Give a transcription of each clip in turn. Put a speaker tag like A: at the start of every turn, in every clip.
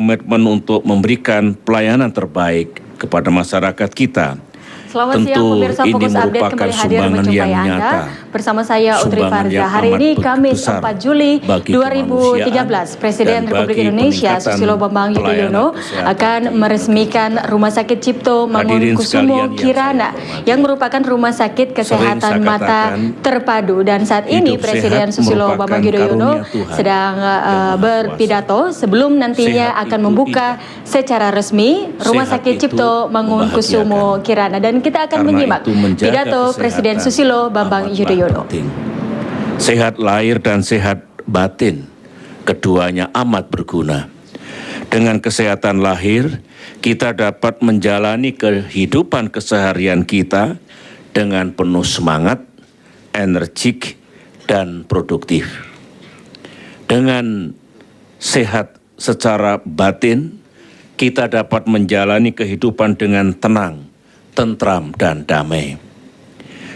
A: berkomitmen untuk memberikan pelayanan terbaik kepada masyarakat kita.
B: Selamat siang
A: Tentu
B: pemirsa,
A: ini
B: Fokus Update
A: merupakan
B: kembali hadir
A: sumbangan
B: menjumpai
A: yang
B: Anda
A: nyata,
B: bersama saya Utri
A: sumbangan
B: Farza.
A: yang
B: Hari
A: amat
B: ini Kamis
A: besar
B: 4 Juli
A: bagi
B: 2013, Presiden
A: dan
B: Republik
A: bagi
B: Indonesia
A: peningkatan
B: Susilo Bambang Yudhoyono
A: pelayanan kesehatan
B: akan
A: di
B: meresmikan Rumah Sakit Cipto
A: Hadirin sekalian
B: Mangunkusumo
A: yang
B: Kirana
A: saya hormati.
B: yang merupakan rumah sakit kesehatan
A: Sering saya
B: mata
A: katakan,
B: terpadu, dan saat ini
A: hidup
B: Presiden
A: sehat
B: Susilo
A: merupakan
B: Bambang Yudhoyono
A: karunia Tuhan
B: sedang
A: yang Maha
B: berpidato sebelum nantinya
A: Sehat
B: akan
A: itu
B: membuka secara resmi Rumah
A: Sehat
B: Sakit
A: itu
B: Cipto Mangunkusumo Kirana, dan kita akan
A: Karena
B: menyimak
A: itu menjaga
B: pidato Presiden
A: kesehatan
B: Susilo Bambang
A: amatlah
B: Yudhoyono.
A: penting. Sehat lahir dan sehat batin, keduanya amat berguna. Dengan kesehatan lahir, kita dapat menjalani kehidupan keseharian kita dengan penuh semangat, energik, dan produktif. Dengan sehat secara batin, kita dapat menjalani kehidupan dengan tenang, tentram, dan damai.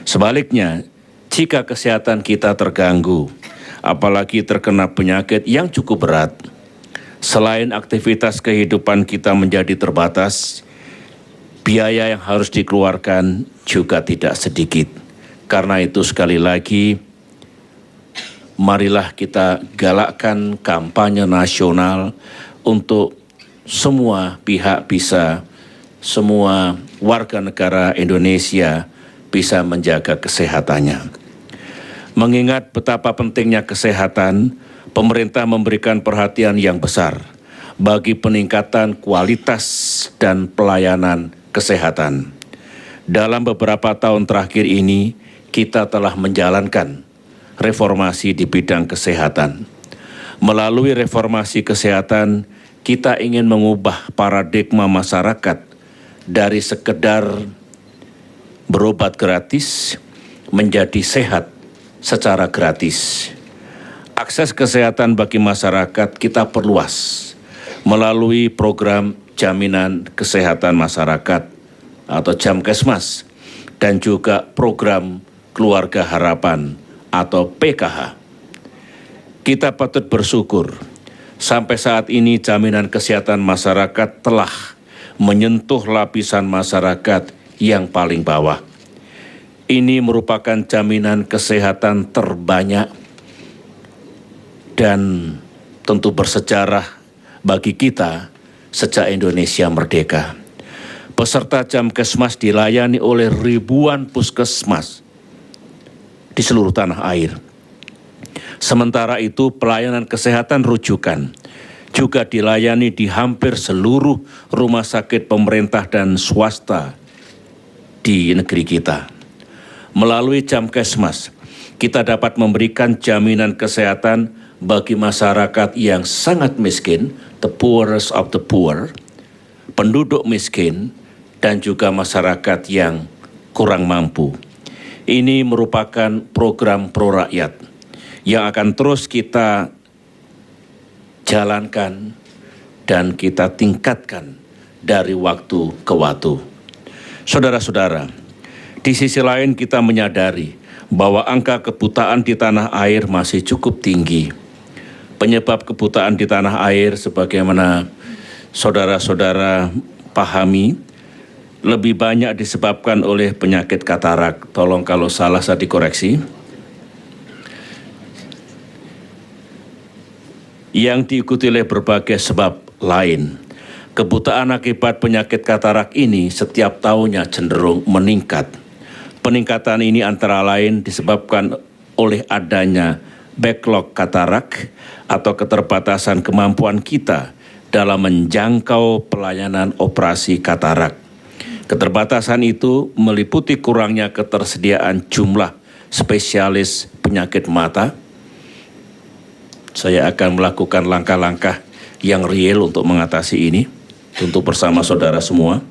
A: Sebaliknya, jika kesehatan kita terganggu, apalagi terkena penyakit yang cukup berat, selain aktivitas kehidupan kita menjadi terbatas, biaya yang harus dikeluarkan juga tidak sedikit. Karena itu sekali lagi, marilah kita galakkan kampanye nasional untuk semua pihak semua warga negara Indonesia bisa menjaga kesehatannya. Mengingat betapa pentingnya kesehatan, pemerintah memberikan perhatian yang besar bagi peningkatan kualitas dan pelayanan kesehatan. Dalam beberapa tahun terakhir ini, kita telah menjalankan reformasi di bidang kesehatan. Melalui reformasi kesehatan, kita ingin mengubah paradigma masyarakat dari sekedar berobat gratis menjadi sehat secara gratis. Akses kesehatan bagi masyarakat kita perluas melalui program jaminan kesehatan masyarakat atau Jamkesmas dan juga program Keluarga Harapan atau PKH. Kita patut bersyukur sampai saat ini jaminan kesehatan masyarakat telah menyentuh lapisan masyarakat yang paling bawah. Ini merupakan jaminan kesehatan terbanyak dan tentu bersejarah bagi kita sejak Indonesia merdeka. Peserta Jamkesmas dilayani oleh ribuan puskesmas di seluruh tanah air. Sementara itu pelayanan kesehatan rujukan juga dilayani di hampir seluruh rumah sakit pemerintah dan swasta di negeri kita. Melalui Jamkesmas, kita dapat memberikan jaminan kesehatan bagi masyarakat yang sangat miskin, the poorest of the poor, penduduk miskin, dan juga masyarakat yang kurang mampu. Ini merupakan program pro rakyat yang akan terus kita jalankan dan kita tingkatkan dari waktu ke waktu. Saudara-saudara, di sisi lain kita menyadari bahwa angka kebutaan di tanah air masih cukup tinggi. Penyebab kebutaan di tanah air sebagaimana saudara-saudara pahami, lebih banyak disebabkan oleh penyakit katarak. Tolong kalau salah saya dikoreksi. Yang diikuti oleh berbagai sebab lain. Kebutaan akibat penyakit katarak ini setiap tahunnya cenderung meningkat. Peningkatan ini antara lain disebabkan oleh adanya backlog katarak atau keterbatasan kemampuan kita dalam menjangkau pelayanan operasi katarak. Keterbatasan itu meliputi kurangnya ketersediaan jumlah spesialis penyakit mata. Saya akan melakukan langkah-langkah yang real untuk mengatasi ini, tentu bersama saudara semua,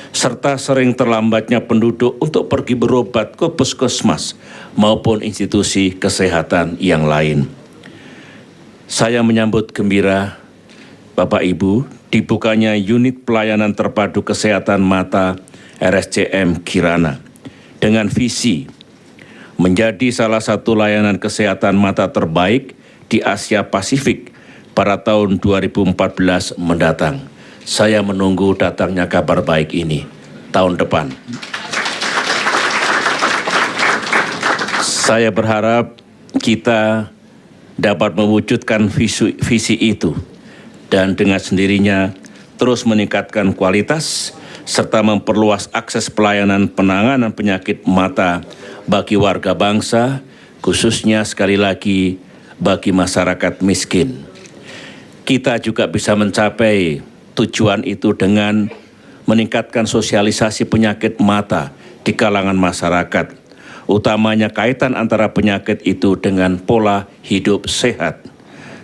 A: serta sering terlambatnya penduduk untuk pergi berobat ke puskesmas maupun institusi kesehatan yang lain. Saya menyambut gembira Bapak Ibu dibukanya unit pelayanan terpadu kesehatan mata RSCM Kirana dengan visi menjadi salah satu layanan kesehatan mata terbaik di Asia Pasifik pada tahun 2014 mendatang. Saya menunggu datangnya kabar baik ini tahun depan. Saya berharap kita dapat mewujudkan visi itu dan dengan sendirinya terus meningkatkan kualitas serta memperluas akses pelayanan penanganan penyakit mata bagi warga bangsa, khususnya sekali lagi bagi masyarakat miskin. Kita juga bisa mencapai tujuan itu dengan meningkatkan sosialisasi penyakit mata di kalangan masyarakat, utamanya kaitan antara penyakit itu dengan pola hidup sehat,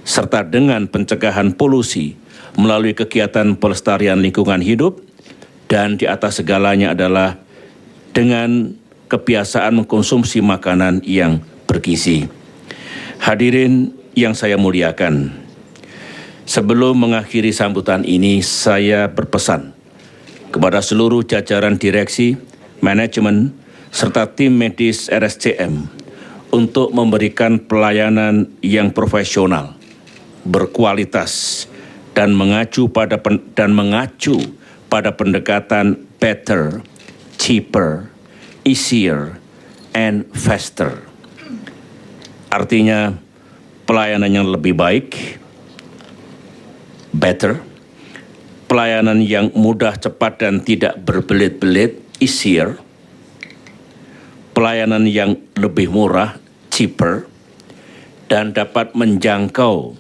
A: serta dengan pencegahan polusi melalui kegiatan pelestarian lingkungan hidup, dan di atas segalanya adalah dengan kebiasaan mengkonsumsi makanan yang bergizi. Hadirin yang saya muliakan, sebelum mengakhiri sambutan ini, saya berpesan kepada seluruh jajaran direksi, manajemen, serta tim medis RSCM untuk memberikan pelayanan yang profesional, berkualitas, dan mengacu pada pendekatan better, cheaper, easier, and faster. Artinya pelayanan yang lebih baik, better, pelayanan yang mudah, cepat, dan tidak berbelit-belit, easier, pelayanan yang lebih murah, cheaper, dan dapat menjangkau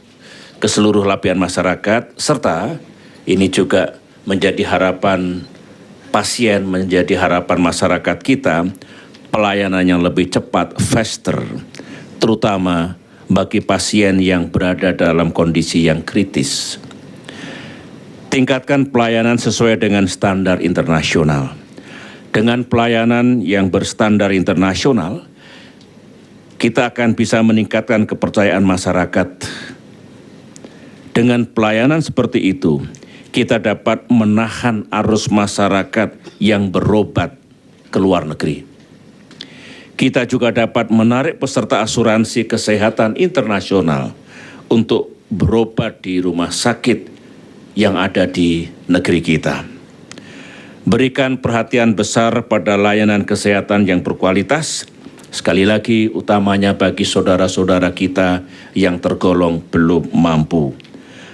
A: ke seluruh lapisan masyarakat, serta ini juga menjadi harapan pasien, menjadi harapan masyarakat kita, pelayanan yang lebih cepat, faster, terutama bagi pasien yang berada dalam kondisi yang kritis. Tingkatkan pelayanan sesuai dengan standar internasional. Dengan pelayanan yang berstandar internasional, kita akan bisa meningkatkan kepercayaan masyarakat. Dengan pelayanan seperti itu, kita dapat menahan arus masyarakat yang berobat ke luar negeri. Kita juga dapat menarik peserta asuransi kesehatan internasional untuk berobat di rumah sakit yang ada di negeri kita. Berikan perhatian besar pada layanan kesehatan yang berkualitas, sekali lagi utamanya bagi saudara-saudara kita yang tergolong belum mampu.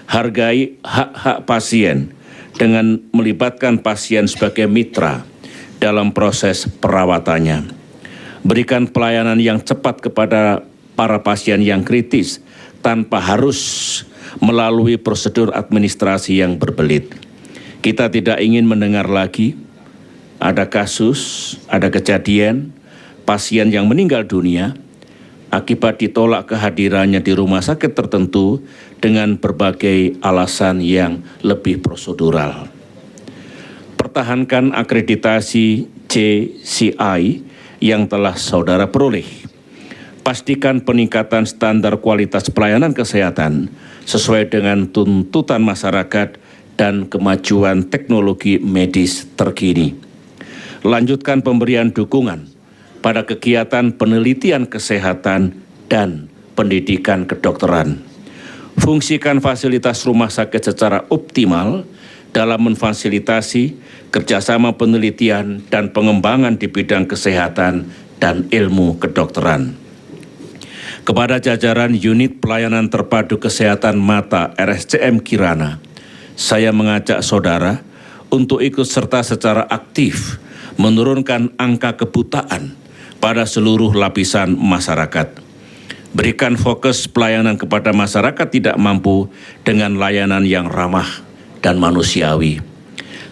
A: Hargai hak-hak pasien dengan melibatkan pasien sebagai mitra dalam proses perawatannya. Berikan pelayanan yang cepat kepada para pasien yang kritis tanpa harus melalui prosedur administrasi yang berbelit. Kita tidak ingin mendengar lagi ada kasus, ada kejadian pasien yang meninggal dunia akibat ditolak kehadirannya di rumah sakit tertentu dengan berbagai alasan yang lebih prosedural. Pertahankan akreditasi JCI yang telah saudara peroleh. Pastikan peningkatan standar kualitas pelayanan kesehatan sesuai dengan tuntutan masyarakat dan kemajuan teknologi medis terkini. Lanjutkan pemberian dukungan pada kegiatan penelitian kesehatan dan pendidikan kedokteran. Fungsikan fasilitas rumah sakit secara optimal dalam memfasilitasi kerjasama penelitian dan pengembangan di bidang kesehatan dan ilmu kedokteran. Kepada jajaran unit pelayanan terpadu kesehatan mata RSCM Kirana, saya mengajak saudara untuk ikut serta secara aktif menurunkan angka kebutaan pada seluruh lapisan masyarakat. Berikan fokus pelayanan kepada masyarakat tidak mampu dengan layanan yang ramah dan manusiawi.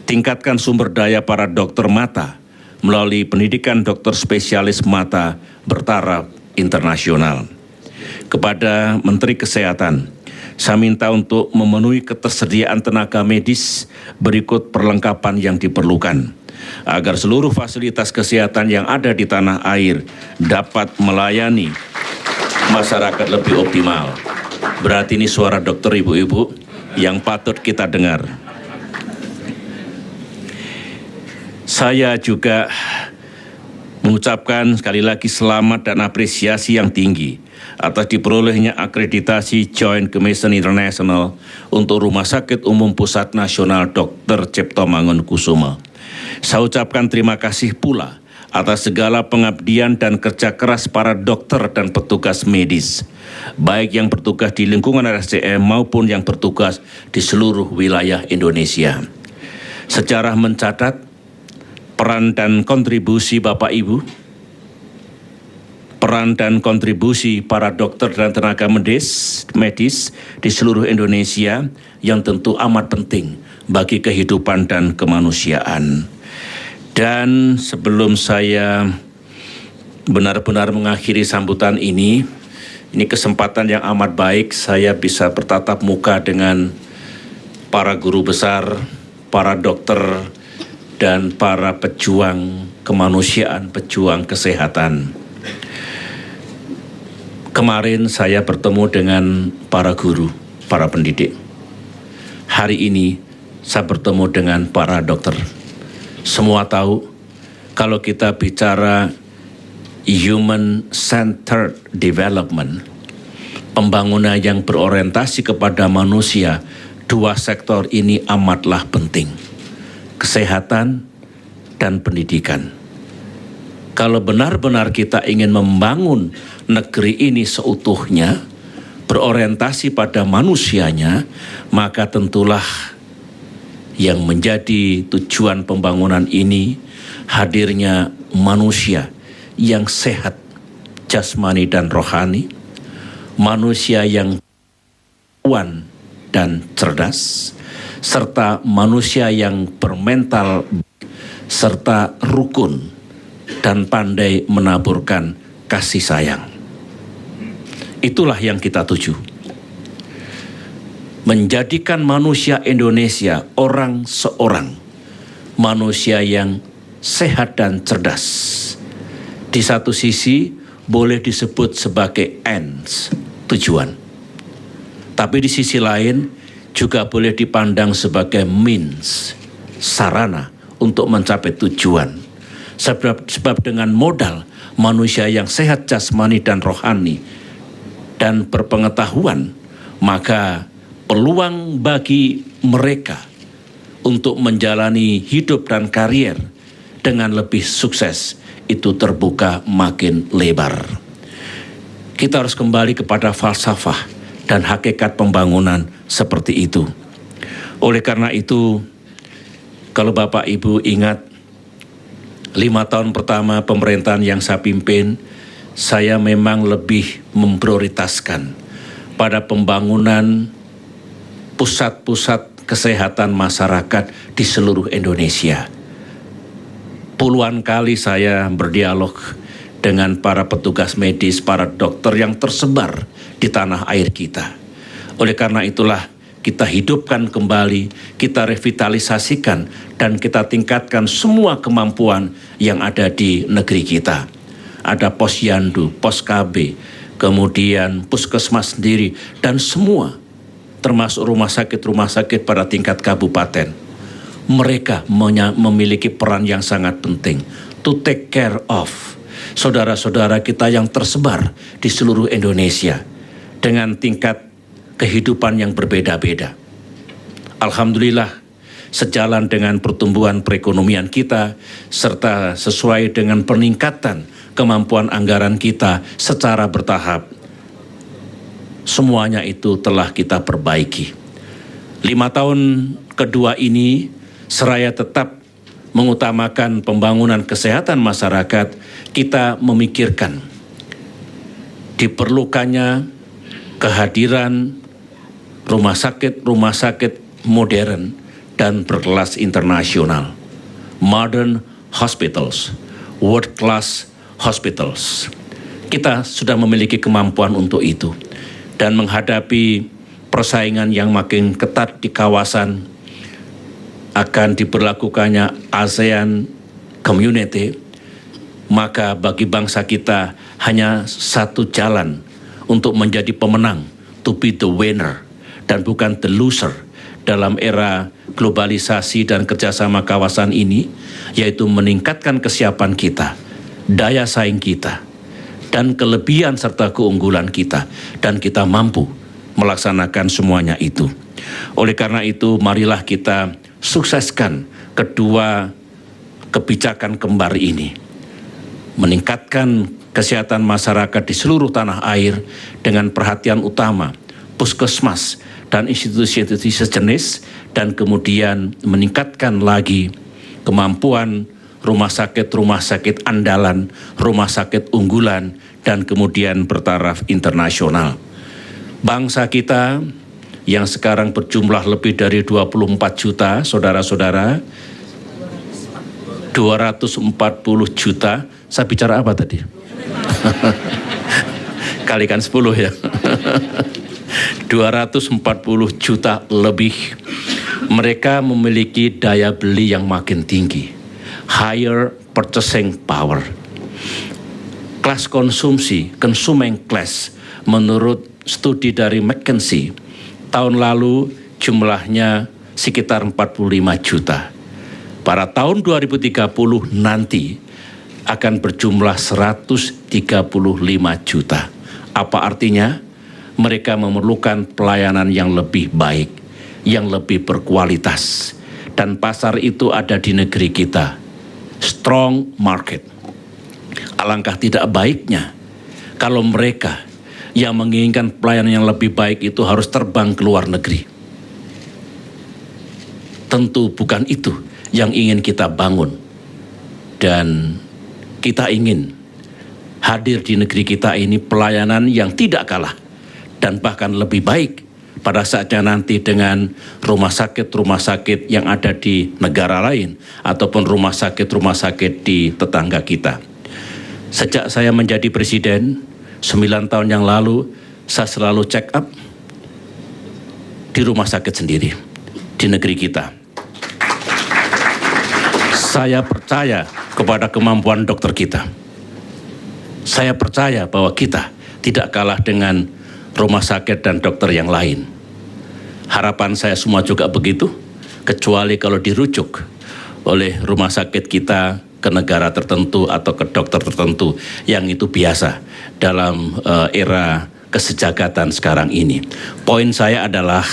A: Tingkatkan sumber daya para dokter mata melalui pendidikan dokter spesialis mata bertaraf internasional. Kepada Menteri Kesehatan, saya minta untuk memenuhi ketersediaan tenaga medis berikut perlengkapan yang diperlukan agar seluruh fasilitas kesehatan yang ada di tanah air dapat melayani masyarakat lebih optimal. Berarti ini suara dokter ibu-ibu yang patut kita dengar. Saya juga mengucapkan sekali lagi selamat dan apresiasi yang tinggi atas diperolehnya akreditasi Joint Commission International untuk Rumah Sakit Umum Pusat Nasional Dr. Cipto Mangunkusumo. Saya ucapkan terima kasih pula atas segala pengabdian dan kerja keras para dokter dan petugas medis, baik yang bertugas di lingkungan RSCM maupun yang bertugas di seluruh wilayah Indonesia. Sejarah mencatat peran dan kontribusi Bapak Ibu, peran dan kontribusi para dokter dan tenaga medis di seluruh Indonesia yang tentu amat penting bagi kehidupan dan kemanusiaan. Dan sebelum saya benar-benar mengakhiri sambutan ini kesempatan yang amat baik saya bisa bertatap muka dengan para guru besar, para dokter, dan para pejuang kemanusiaan, pejuang kesehatan. Kemarin saya bertemu dengan para guru, para pendidik. Hari ini saya bertemu dengan para dokter. Semua tahu kalau kita bicara human-centered development, pembangunan yang berorientasi kepada manusia, dua sektor ini amatlah penting. Kesehatan dan pendidikan. Kalau benar-benar kita ingin membangun negeri ini seutuhnya, berorientasi pada manusianya, maka tentulah yang menjadi tujuan pembangunan ini hadirnya manusia yang sehat jasmani dan rohani, manusia yang kuat dan cerdas, serta manusia yang bermental serta rukun dan pandai menaburkan kasih sayang. Itulah yang kita tuju. Menjadikan manusia Indonesia orang seorang, manusia yang sehat dan cerdas. Di satu sisi boleh disebut sebagai ends, tujuan. Tapi di sisi lain juga boleh dipandang sebagai means, sarana untuk mencapai tujuan. Sebab dengan modal manusia yang sehat jasmani dan rohani dan berpengetahuan, maka peluang bagi mereka untuk menjalani hidup dan karier dengan lebih sukses itu terbuka makin lebar. Kita harus kembali kepada falsafah dan hakikat pembangunan seperti itu. Oleh karena itu, kalau Bapak Ibu ingat 5 tahun pertama pemerintahan yang saya pimpin, saya memang lebih memprioritaskan pada pembangunan pusat-pusat kesehatan masyarakat di seluruh Indonesia. Puluhan kali saya berdialog dengan para petugas medis, para dokter yang tersebar di tanah air kita. Oleh karena itulah kita hidupkan kembali, kita revitalisasikan, dan kita tingkatkan semua kemampuan yang ada di negeri kita. Ada posyandu, pos KB, kemudian puskesmas sendiri, dan semua termasuk rumah sakit pada tingkat kabupaten. Mereka memiliki peran yang sangat penting to take care of saudara-saudara kita yang tersebar di seluruh Indonesia dengan tingkat kehidupan yang berbeda-beda. Alhamdulillah, sejalan dengan pertumbuhan perekonomian kita serta sesuai dengan peningkatan kemampuan anggaran kita secara bertahap, semuanya itu telah kita perbaiki. 5 tahun kedua ini, seraya tetap mengutamakan pembangunan kesehatan masyarakat, kita memikirkan diperlukannya kehadiran rumah sakit modern dan berkelas internasional, modern hospitals, world class hospitals. Kita sudah memiliki kemampuan untuk itu. Dan menghadapi persaingan yang makin ketat di kawasan akan diberlakukannya ASEAN Community, maka bagi bangsa kita hanya satu jalan untuk menjadi pemenang, to be the winner, dan bukan the loser dalam era globalisasi dan kerjasama kawasan ini, yaitu meningkatkan kesiapan kita daya saing kita, dan kelebihan serta keunggulan kita, dan kita mampu melaksanakan semuanya itu. Oleh karena itu, marilah kita sukseskan kedua kebijakan kembar ini, meningkatkan kesehatan masyarakat di seluruh tanah air dengan perhatian utama puskesmas dan institusi-institusi sejenis, dan kemudian meningkatkan lagi kemampuan rumah sakit andalan, rumah sakit unggulan, dan kemudian bertaraf internasional. Bangsa kita yang sekarang berjumlah lebih dari 24 juta, saudara-saudara, 240 juta, saya bicara apa tadi? Kalikan 10 ya. 240 juta lebih. Mereka memiliki daya beli yang makin tinggi, higher purchasing power. Kelas konsumsi, consuming class, menurut studi dari McKinsey, tahun lalu jumlahnya sekitar 45 juta. Pada tahun 2030 nanti akan berjumlah 135 juta. Apa artinya? Mereka memerlukan pelayanan yang lebih baik, yang lebih berkualitas. Dan pasar itu ada di negeri kita. Strong market. Alangkah tidak baiknya kalau mereka yang menginginkan pelayanan yang lebih baik itu harus terbang ke luar negeri. Tentu bukan itu yang ingin kita bangun. Dan kita ingin hadir di negeri kita ini pelayanan yang tidak kalah dan bahkan lebih baik pada saatnya nanti dengan rumah sakit yang ada di negara lain ataupun rumah sakit di tetangga kita. Sejak saya menjadi presiden 9 tahun yang lalu, saya selalu check up di rumah sakit sendiri di negeri kita. Saya percaya kepada kemampuan dokter kita. Saya percaya bahwa kita tidak kalah dengan rumah sakit dan dokter yang lain. Harapan saya semua juga begitu, kecuali kalau dirujuk oleh rumah sakit kita ke negara tertentu atau ke dokter tertentu, yang itu biasa dalam era kesejahteraan sekarang ini. Poin saya adalah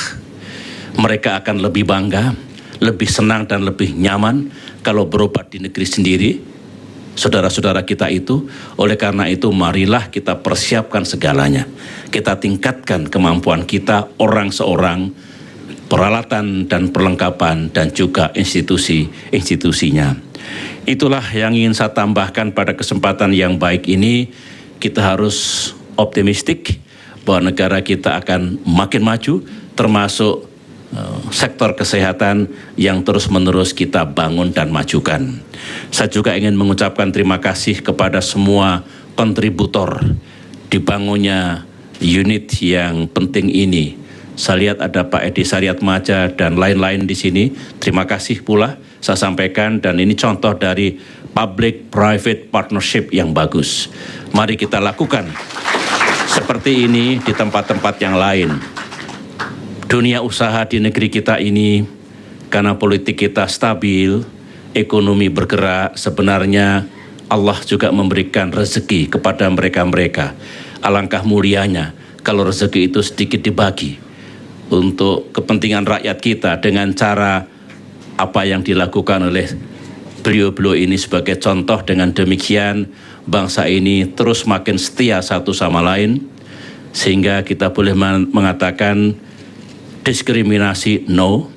A: mereka akan lebih bangga, lebih senang dan lebih nyaman kalau berobat di negeri sendiri, saudara-saudara kita itu. Oleh karena itu, marilah kita persiapkan segalanya. Kita tingkatkan kemampuan kita, orang seorang, peralatan dan perlengkapan, dan juga institusi-institusinya. Itulah yang ingin saya tambahkan pada kesempatan yang baik ini. Kita harus optimistik bahwa negara kita akan makin maju, termasuk sektor kesehatan yang terus-menerus kita bangun dan majukan. Saya juga ingin mengucapkan terima kasih kepada semua kontributor dibangunnya unit yang penting ini. Saya lihat ada Pak Edi Saryatmaja dan lain-lain di sini. Terima kasih pula saya sampaikan, dan ini contoh dari public-private partnership yang bagus. Mari kita lakukan seperti ini di tempat-tempat yang lain. Dunia usaha di negeri kita ini, karena politik kita stabil, ekonomi bergerak, sebenarnya Allah juga memberikan rezeki kepada mereka-mereka. Alangkah mulianya kalau rezeki itu sedikit dibagi untuk kepentingan rakyat kita dengan cara apa yang dilakukan oleh beliau-beliau ini sebagai contoh. Dengan demikian bangsa ini terus makin setia satu sama lain, sehingga kita boleh mengatakan diskriminasi no,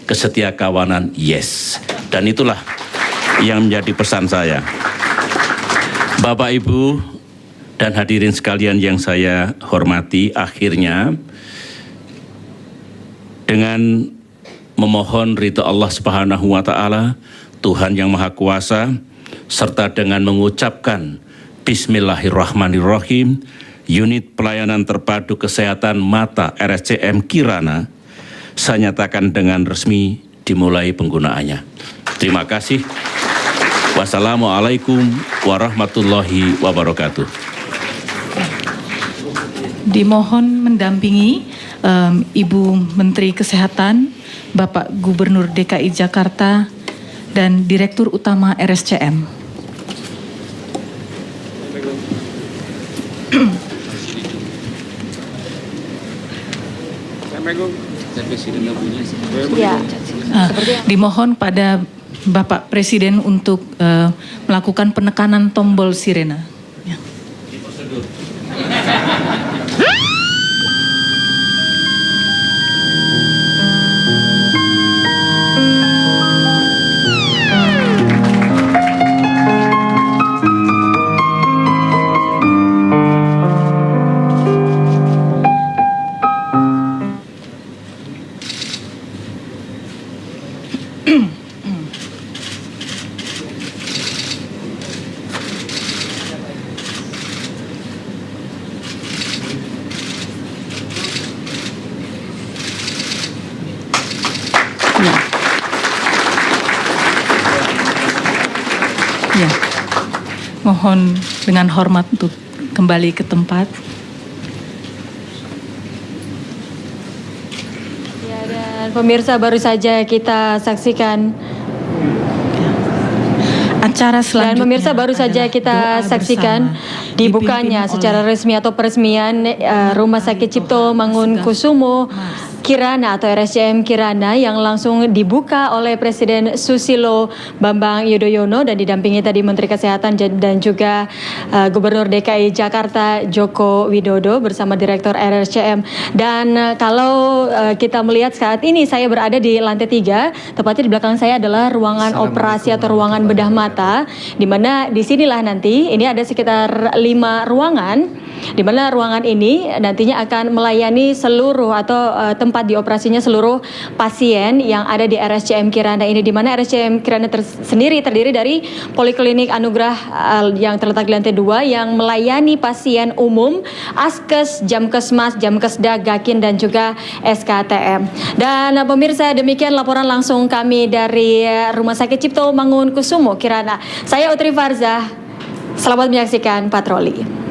A: kesetiakawanan yes. Dan itulah yang menjadi pesan saya. Bapak, Ibu, dan hadirin sekalian yang saya hormati, akhirnya dengan memohon ridha Allah Subhanahu wa taala, Tuhan yang Maha Kuasa, serta dengan mengucapkan Bismillahirrahmanirrahim, Unit Pelayanan Terpadu Kesehatan Mata RSCM Kirana saya nyatakan dengan resmi dimulai penggunaannya. Terima kasih. Wassalamualaikum warahmatullahi wabarakatuh.
C: Dimohon mendampingi Ibu Menteri Kesehatan, Bapak Gubernur DKI Jakarta, dan Direktur Utama RSCM.
B: Ya.
C: Dimohon pada Bapak Presiden untuk melakukan penekanan tombol sirena. Ya. Ya. Ya. Mohon dengan hormat untuk kembali ke tempat.
B: Ya, dan pemirsa baru saja kita saksikan.
C: Acara selanjutnya.
B: Dan pemirsa baru saja kita
C: adalah doa
B: saksikan
C: bersama,
B: dibukanya
C: dipimpin
B: secara
C: oleh
B: resmi atau peresmian Rumah Sakit Cipto Mangunkusumo Kirana atau RSCM Kirana yang langsung dibuka oleh Presiden Susilo Bambang Yudhoyono dan didampingi tadi Menteri Kesehatan dan juga Gubernur DKI Jakarta Joko Widodo bersama Direktur RSCM. Dan kalau kita melihat saat ini saya berada di lantai 3, tepatnya di belakang saya adalah ruangan operasi atau ruangan bedah mata, di mana disinilah nanti ini ada sekitar 5 ruangan. Di mana ruangan ini nantinya akan melayani seluruh atau tempat dioperasinya seluruh pasien yang ada di RSCM Kirana ini, di mana RSCM Kirana sendiri terdiri dari Poliklinik Anugerah yang terletak di lantai 2 yang melayani pasien umum, Askes, Jamkesmas, Jamkesda, Gakin dan juga SKTM. Dan pemirsa, demikian laporan langsung kami dari Rumah Sakit Cipto Mangunkusumo Kirana. Saya Utri Farzah. Selamat menyaksikan patroli.